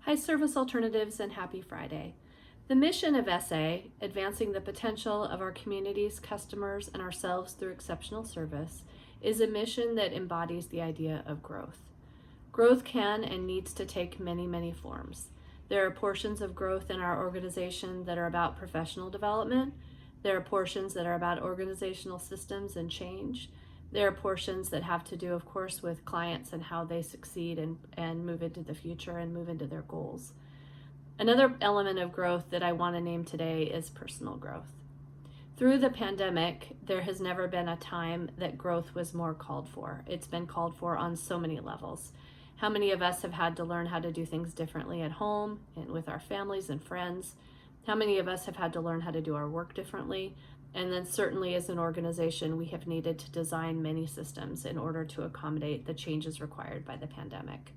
Hi, Service Alternatives, and happy Friday. The mission of SA, advancing the potential of our communities, customers, and ourselves through exceptional service, is a mission that embodies the idea of growth. Growth can and needs to take many, many forms. There are portions of growth in our organization that are about professional development. There are portions that are about organizational systems and change. There are portions that have to do, of course, with clients and how they succeed and move into the future and move into their goals. Another element of growth that I want to name today is personal growth. Through the pandemic, there has never been a time that growth was more called for. It's been called for on so many levels. How many of us have had to learn how to do things differently at home and with our families and friends? How many of us have had to learn how to do our work differently? And then certainly as an organization, we have needed to design many systems in order to accommodate the changes required by the pandemic.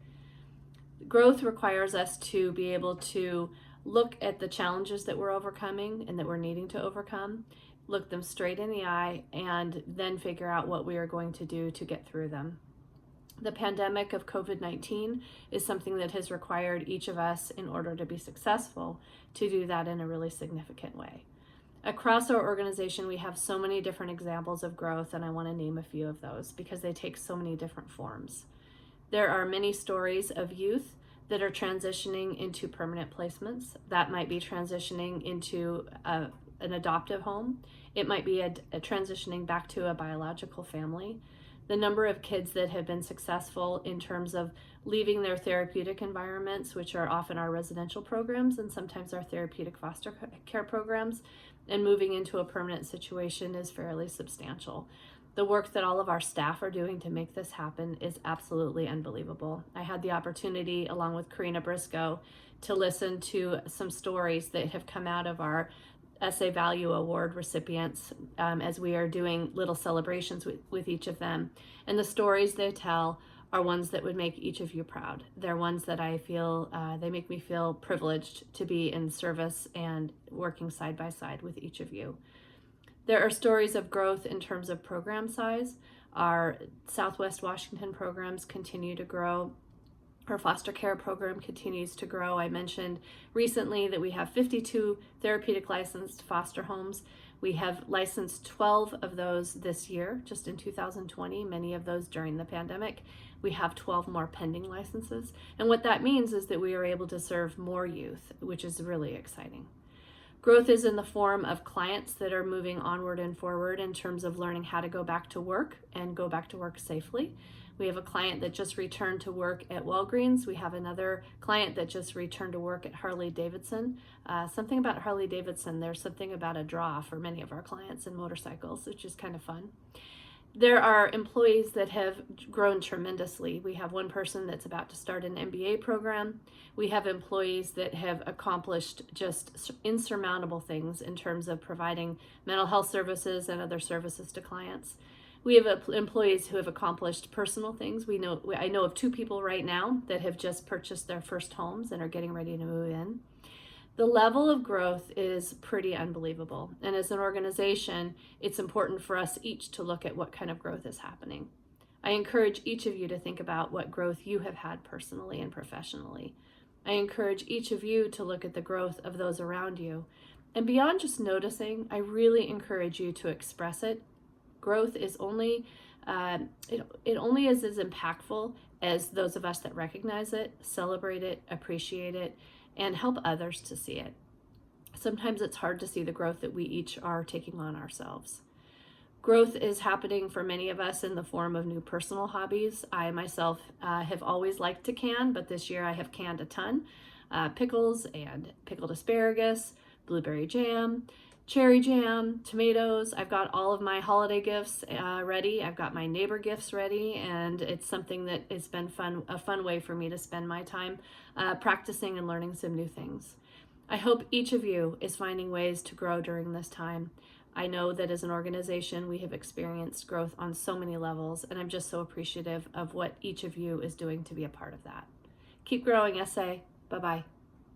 Growth requires us to be able to look at the challenges that we're overcoming and that we're needing to overcome, look them straight in the eye, and then figure out what we are going to do to get through them. The pandemic of COVID-19 is something that has required each of us, in order to be successful, to do that in a really significant way. Across our organization, we have so many different examples of growth, and I want to name a few of those because they take so many different forms. There are many stories of youth that are transitioning into permanent placements. That might be transitioning into an adoptive home. It might be a transitioning back to a biological family. The number of kids that have been successful in terms of leaving their therapeutic environments, which are often our residential programs and sometimes our therapeutic foster care programs, and moving into a permanent situation is fairly substantial. The work that all of our staff are doing to make this happen is absolutely unbelievable. I had the opportunity, along with Karina Briscoe, to listen to some stories that have come out of our SA Value Award recipients as we are doing little celebrations with each of them. And the stories they tell are ones that would make each of you proud. They're ones that I feel, they make me feel privileged to be in service and working side by side with each of you. There are stories of growth in terms of program size. Our Southwest Washington programs continue to grow. Our foster care program continues to grow. I mentioned recently that we have 52 therapeutic licensed foster homes. We have licensed 12 of those this year, just in 2020, many of those during the pandemic. We have 12 more pending licenses. And what that means is that we are able to serve more youth, which is really exciting. Growth is in the form of clients that are moving onward and forward in terms of learning how to go back to work and go back to work safely. We have a client that just returned to work at Walgreens. We have another client that just returned to work at Harley-Davidson. Something about Harley-Davidson, there's something about a draw for many of our clients and motorcycles, which is kind of fun. There are employees that have grown tremendously. We have one person that's about to start an MBA program. We have employees that have accomplished just insurmountable things in terms of providing mental health services and other services to clients. We have employees who have accomplished personal things. I know of 2 people right now that have just purchased their first homes and are getting ready to move in. The level of growth is pretty unbelievable. And as an organization, it's important for us each to look at what kind of growth is happening. I encourage each of you to think about what growth you have had personally and professionally. I encourage each of you to look at the growth of those around you. And beyond just noticing, I really encourage you to express it. Growth is only, it only is as impactful as those of us that recognize it, celebrate it, appreciate it, and help others to see it. Sometimes it's hard to see the growth that we each are taking on ourselves. Growth is happening for many of us in the form of new personal hobbies. I myself have always liked to can, but this year I have canned a ton. Pickles and pickled asparagus, blueberry jam, cherry jam, tomatoes. I've got all of my holiday gifts ready. I've got my neighbor gifts ready, and it's something that has been a fun way for me to spend my time practicing and learning some new things. I hope each of you is finding ways to grow during this time. I know that as an organization, we have experienced growth on so many levels, and I'm just so appreciative of what each of you is doing to be a part of that. Keep growing, SA. Bye-bye.